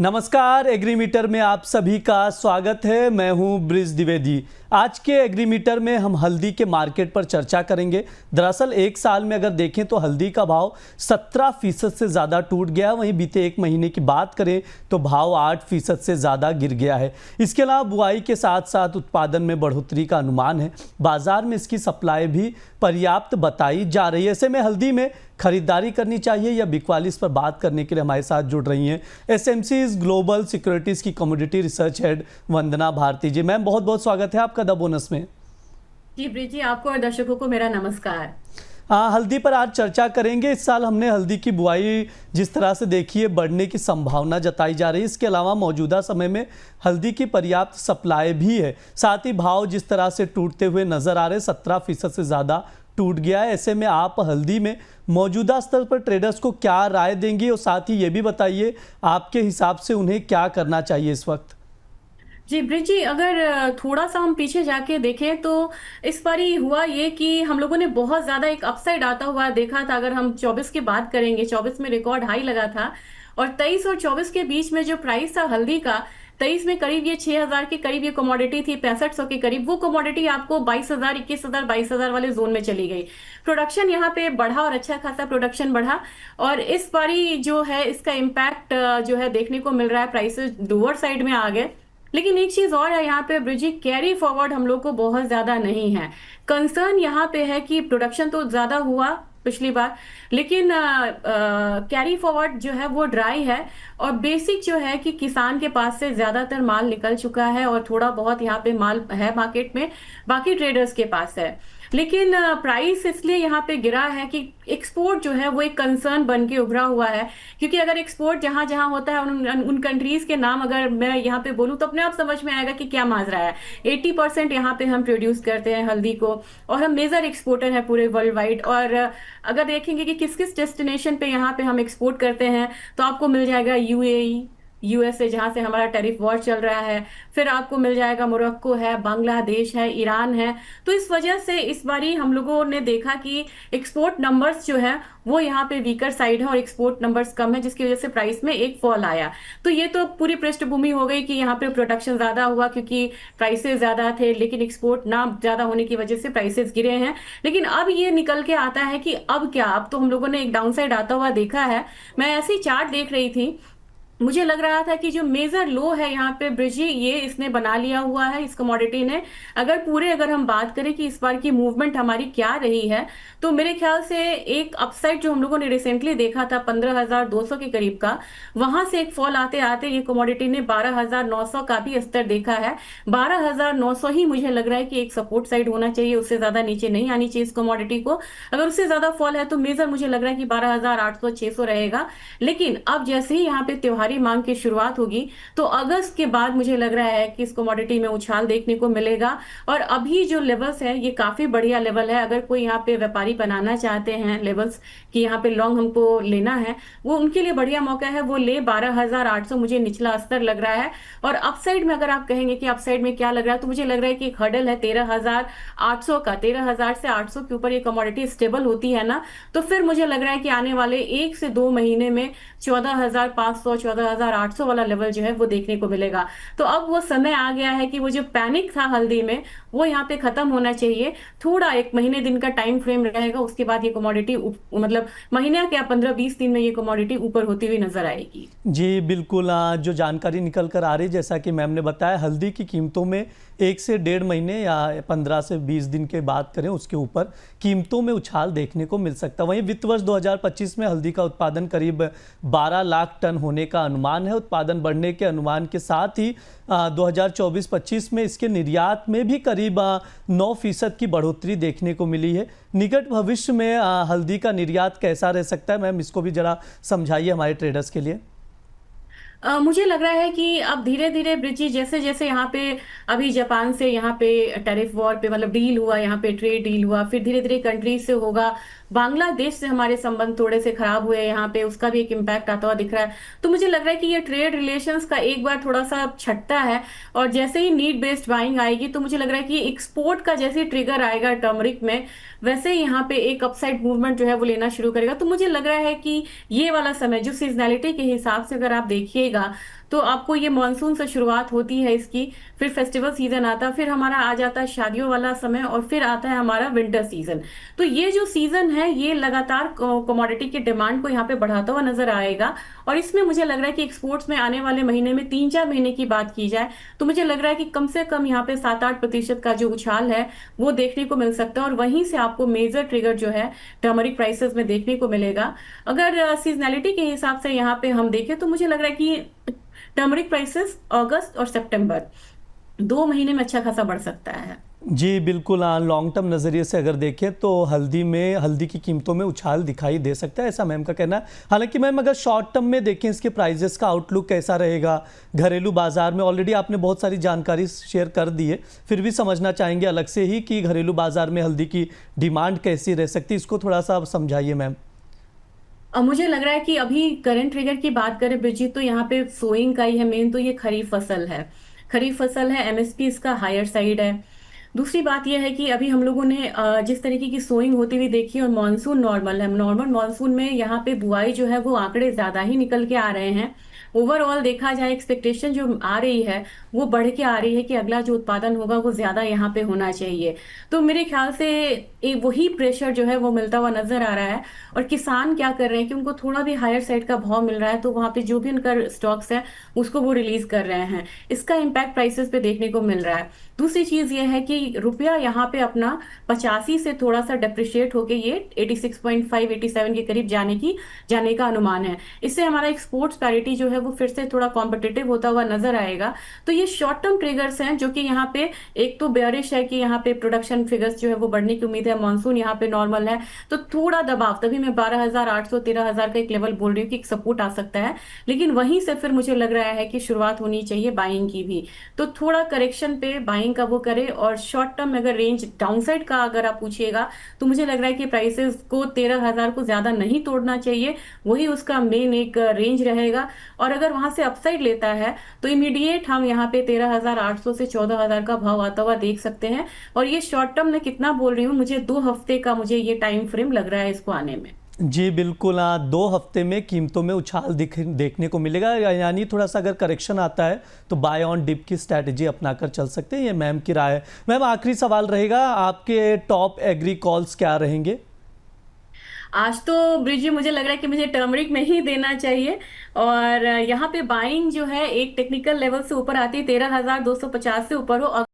नमस्कार, एग्रीमीटर में आप सभी का स्वागत है। मैं हूं ब्रिज द्विवेदी। आज के एग्रीमीटर में हम हल्दी के मार्केट पर चर्चा करेंगे। दरअसल एक साल में अगर देखें तो हल्दी का भाव 17% से ज़्यादा टूट गया। वहीं बीते एक महीने की बात करें तो भाव 8% से ज़्यादा गिर गया है। इसके अलावा बुआई के साथ साथ उत्पादन में बढ़ोतरी का अनुमान है। बाजार में इसकी सप्लाई भी पर्याप्त बताई जा रही है। ऐसे में हल्दी में खरीदारी करनी चाहिए या बिकवाली, इस पर बात करने के लिए हमारे साथ जुड़ रही हैं एसएमसीज ग्लोबल सिक्योरिटीज़ की कमोडिटी रिसर्च हेड वंदना भारती जी। मैम, बहुत बहुत स्वागत है आपका द बोनस में। जी ब्रिज जी, आपको और दर्शकों को मेरा नमस्कार। हल्दी पर आज चर्चा करेंगे। इस साल हमने हल्दी की बुआई जिस तरह से देखी है, बढ़ने की संभावना जताई जा रही है। इसके अलावा मौजूदा समय में हल्दी की पर्याप्त सप्लाई भी है। साथ ही भाव जिस तरह से टूटते हुए नजर आ रहे, 17% से ज़्यादा टूट गया है। ऐसे में आप हल्दी में मौजूदा स्तर पर ट्रेडर्स को क्या राय देंगे, और साथ ही ये भी बताइए आपके हिसाब से उन्हें क्या करना चाहिए इस वक्त। जी ब्रिज जी, अगर थोड़ा सा हम पीछे जाके देखें तो इस बार ही हुआ ये कि हम लोगों ने बहुत ज्यादा एक अपसाइड आता हुआ देखा था। अगर हम 24 की बात करेंगे, 24 में रिकॉर्ड हाई लगा था और 23 और 24 के बीच में जो प्राइस था हल्दी का, 23 में करीब ये 6,000 के करीब ये कमोडिटी थी, 6500 के करीब। वो कमोडिटी आपको 22,000, 21,000, 22,000 वाले जोन में चली गई। प्रोडक्शन यहाँ पे बढ़ा और अच्छा खासा प्रोडक्शन बढ़ा, और इस बारी जो है इसका इम्पैक्ट जो है देखने को मिल रहा है। प्राइसेस लोअर साइड में आ गए। लेकिन एक चीज और है यहाँ पे ब्रिजी, कैरी फॉरवर्ड हम लोग को बहुत ज्यादा नहीं है। कंसर्न यहाँ पे है कि प्रोडक्शन तो ज्यादा हुआ पिछली बार, लेकिन कैरी फॉरवर्ड जो है वो ड्राई है। और बेसिक जो है कि किसान के पास से ज्यादातर माल निकल चुका है और थोड़ा बहुत यहाँ पे माल है मार्केट में, बाकी ट्रेडर्स के पास है। लेकिन प्राइस इसलिए यहाँ पे गिरा है कि एक्सपोर्ट जो है वो एक कंसर्न बन के उभरा हुआ है। क्योंकि अगर एक्सपोर्ट जहां जहां होता है उन कंट्रीज के नाम अगर मैं यहाँ पे बोलूँ तो अपने आप समझ में आएगा कि क्या माजरा है। 80% यहाँ पे हम प्रोड्यूस करते हैं हल्दी को, और हम मेजर एक्सपोर्टर हैं पूरे वर्ल्ड वाइड। और अगर देखेंगे कि किस किस डेस्टिनेशन पे यहाँ पे हम एक्सपोर्ट करते हैं तो आपको मिल जाएगा यूएई, यूएसए जहां से हमारा टैरिफ वॉर चल रहा है, फिर आपको मिल जाएगा मोरक्को है, बांग्लादेश है, ईरान है। तो इस वजह से इस बारी हम लोगों ने देखा कि एक्सपोर्ट नंबर्स जो है वो यहाँ पे वीकर साइड है और एक्सपोर्ट नंबर्स कम है, जिसकी वजह से प्राइस में एक फॉल आया। तो ये तो पूरी पृष्ठभूमि हो गई कि यहाँ पे प्रोडक्शन ज्यादा हुआ क्योंकि प्राइसेस ज्यादा थे, लेकिन एक्सपोर्ट ना ज्यादा होने की वजह से प्राइसेस गिरे हैं। लेकिन अब ये निकल के आता है कि अब क्या, अब तो हम लोगों ने एक डाउन साइड आता हुआ देखा है। मैं ऐसी चार्ट देख रही थी, मुझे लग रहा था कि जो मेजर लो है यहाँ पे ब्रिजी, ये इसने बना लिया हुआ है इस कमोडिटी ने। अगर हम बात करें कि इस बार की मूवमेंट हमारी क्या रही है, तो मेरे ख्याल से एक अपसाइड जो हम लोगों ने रिसेंटली देखा था 15,200 के करीब का, वहां से एक फॉल आते आते ये कमोडिटी ने 12,900 का भी स्तर देखा है। 12,900 ही मुझे लग रहा है कि एक सपोर्ट साइड होना चाहिए, उससे ज्यादा नीचे नहीं आनी चाहिए इस कमोडिटी को। अगर उससे ज्यादा फॉल है तो मेजर मुझे लग रहा है कि 12,800 600 रहेगा। लेकिन अब जैसे ही यहाँ पे त्योहारी मांग की शुरुआत होगी तो अगस्त के बाद मुझे लग रहा है कि इस कमोडिटी में उछाल देखने को मिलेगा। और अभी जो लेवल्स है ये काफी बढ़िया लेवल है। अगर कोई यहाँ पे व्यापारी बनाना चाहते हैं लेवल्स कि यहाँ पे लॉन्ग हमको लेना है, वो उनके लिए बढ़िया मौका है, वो ले। 12,800 मुझे निचला स्तर लग रहा है। और अपसाइड में अगर आप कहेंगे कि अपसाइड में क्या लग रहा है, तो मुझे लग रहा है कि एक हर्डल है 13,800 का। 13,000 से 800 के ऊपर ये कमोडिटी स्टेबल होती है ना, तो फिर मुझे लग रहा है कि आने वाले 1 से 2 महीने में 14,500 14,800 वाला लेवल जो है वो देखने को मिलेगा। तो अब वो समय आ गया है कि वो जो पैनिक था हल्दी में वो यहाँ पे खत्म होना चाहिए। थोड़ा 1 महीने दिन का टाइम फ्रेम रहेगा, उसके बाद ये कमोडिटी मतलब महीने क्या 15-20 दिन में ये कमोडिटी ऊपर होती हुई नजर आएगी। जी बिल्कुल, जो जानकारी निकल कर आ रही, जैसा कि मैम ने बताया, हल्दी की कीमतों में 1 से 1.5 महीने या 15 से 20 दिन के बात करें उसके ऊपर कीमतों में उछाल देखने को मिल सकता है। वहीं वित्त वर्ष 2025 में हल्दी का उत्पादन करीब 12 लाख टन होने का अनुमान है। उत्पादन बढ़ने के अनुमान के साथ ही 2024-25 में इसके निर्यात में भी करीब 9% की बढ़ोतरी देखने को मिली है। निकट भविष्य में हल्दी का निर्यात कैसा रह सकता है, मैम इसको भी जरा समझाइए हमारे ट्रेडर्स के लिए। मुझे लग रहा है कि अब धीरे धीरे ब्रिजी, जैसे जैसे यहाँ पे अभी जापान से यहाँ पे टैरिफ वॉर पे मतलब डील हुआ, यहाँ पे ट्रेड डील हुआ, फिर धीरे धीरे कंट्रीज से होगा। बांग्लादेश से हमारे संबंध थोड़े से खराब हुए यहाँ पे, उसका भी एक इम्पैक्ट आता हुआ दिख रहा है। तो मुझे लग रहा है कि ये ट्रेड रिलेशंस का एक बार थोड़ा सा छटता है, और जैसे ही नीड बेस्ड बाइंग आएगी तो मुझे लग रहा है कि एक्सपोर्ट का जैसे ट्रिगर आएगा टर्मरिक में, वैसे ही यहाँ पे एक अपसाइड मूवमेंट जो है वो लेना शुरू करेगा। तो मुझे लग रहा है कि ये वाला समय जो सीजनैलिटी के हिसाब से अगर आप देखिएगा तो आपको ये मानसून से शुरुआत होती है इसकी, फिर फेस्टिवल सीजन आता है, फिर हमारा आ जाता है शादियों वाला समय, और फिर आता है हमारा विंटर सीजन। तो ये जो सीजन है ये लगातार कमोडिटी की डिमांड को यहाँ पे बढ़ाता हुआ नजर आएगा। और इसमें मुझे लग रहा है कि एक्सपोर्ट्स में आने वाले महीने में 3-4 महीने की बात की जाए तो मुझे लग रहा है कि कम से कम यहाँ पे 7-8% का जो उछाल है वो देखने को मिल सकता है, और वहीं से आपको मेजर ट्रिगर जो है टर्मरिक प्राइसेस में देखने को मिलेगा। अगर सीजनैलिटी के हिसाब से यहाँ पे हम देखें तो मुझे लग रहा है कि टर्मरिक प्राइसेस अगस्त और सितंबर 2 महीने में अच्छा खासा बढ़ सकता है। जी बिल्कुल, हाँ, लॉन्ग टर्म नज़रिए से अगर देखें तो हल्दी की कीमतों में उछाल दिखाई दे सकता है, ऐसा मैम का कहना है। हालांकि मैम अगर शॉर्ट टर्म में देखें इसके प्राइजेस का आउटलुक कैसा रहेगा घरेलू बाजार में, ऑलरेडी आपने बहुत सारी जानकारी शेयर कर दी है, फिर भी समझना चाहेंगे अलग से ही कि घरेलू बाजार में हल्दी की डिमांड कैसी रह सकती है, इसको थोड़ा सा समझाइए मैम। अब मुझे लग रहा है कि अभी करंट ट्रिगर की बात करें ब्रिजित, तो यहाँ पे सोइंग का ही है मेन, तो ये खरीफ फसल है। खरीफ फसल है, एमएसपी इसका हायर साइड है। दूसरी बात यह है कि अभी हम लोगों ने जिस तरीके की सोइंग होती हुई देखी, और मानसून नॉर्मल है, नॉर्मल मानसून में यहाँ पे बुआई जो है वो आंकड़े ज्यादा ही निकल के आ रहे हैं। ओवरऑल देखा जाए एक्सपेक्टेशन जो आ रही है वो बढ़ के आ रही है कि अगला जो उत्पादन होगा वो ज्यादा यहाँ पे होना चाहिए। तो मेरे ख्याल से वही प्रेशर जो है वो मिलता हुआ नजर आ रहा है। और किसान क्या कर रहे हैं कि उनको थोड़ा भी हायर साइड का भाव मिल रहा है, तो वहां पे जो भी उनका स्टॉक्स है उसको वो रिलीज कर रहे हैं। इसका इम्पैक्ट प्राइसेस पे देखने को मिल रहा है। दूसरी चीज ये है कि रुपया यहाँ पे अपना 85 से थोड़ा सा डेप्रिशिएट होके ये 86.5 87 के करीब जाने का अनुमान है। इससे हमारा एक्सपोर्ट्स पैरिटी जो है वो फिर से थोड़ा कॉम्पिटिटिव होता हुआ नजर आएगा। तो ये शॉर्ट टर्म ट्रिगर्स हैं जो कि यहाँ पे एक तो बेयरिश है कि यहाँ पे प्रोडक्शन फिगर्स जो है वो बढ़ने की उम्मीद है, मानसून यहाँ पे नॉर्मल है, तो थोड़ा दबाव, तभी मैं 12,800 13,000 का एक लेवल बोल रही हूँ कि एक सपोर्ट आ सकता है। लेकिन वहीं से फिर मुझे लग रहा है कि शुरुआत होनी चाहिए बाइंग की भी, तो थोड़ा करेक्शन पे बाइंग का वो करे। और शॉर्ट टर्म में अगर रेंज डाउनसाइड का अगर आप पूछिएगा तो मुझे लग रहा है कि प्राइसेस को 13,000 को ज्यादा नहीं तोड़ना चाहिए, वही उसका मेन एक रेंज रहेगा। और अगर वहां से अपसाइड लेता है तो इमीडिएट हम यहाँ पे 13,800 से 14,000 का भाव आता हुआ देख सकते हैं। और ये शॉर्ट टर्म में कितना बोल रही हूँ, मुझे 2 हफ्ते का मुझे ये टाइम फ्रेम लग रहा है इसको आने में। जी बिल्कुल, हाँ, 2 हफ्ते में कीमतों में उछाल देखने को मिलेगा, यानी थोड़ा सा अगर करेक्शन आता है तो बाय ऑन डिप की स्ट्रैटेजी अपनाकर चल सकते हैं, ये मैम की राय है। मैम आखिरी सवाल रहेगा, आपके टॉप एग्री कॉल्स क्या रहेंगे? आज तो ब्रिजी मुझे लग रहा है कि मुझे टर्मरिक में ही देना चाहिए। और यहाँ पे बाइंग जो है एक टेक्निकल लेवल से ऊपर आती है, 13,250 से ऊपर हो।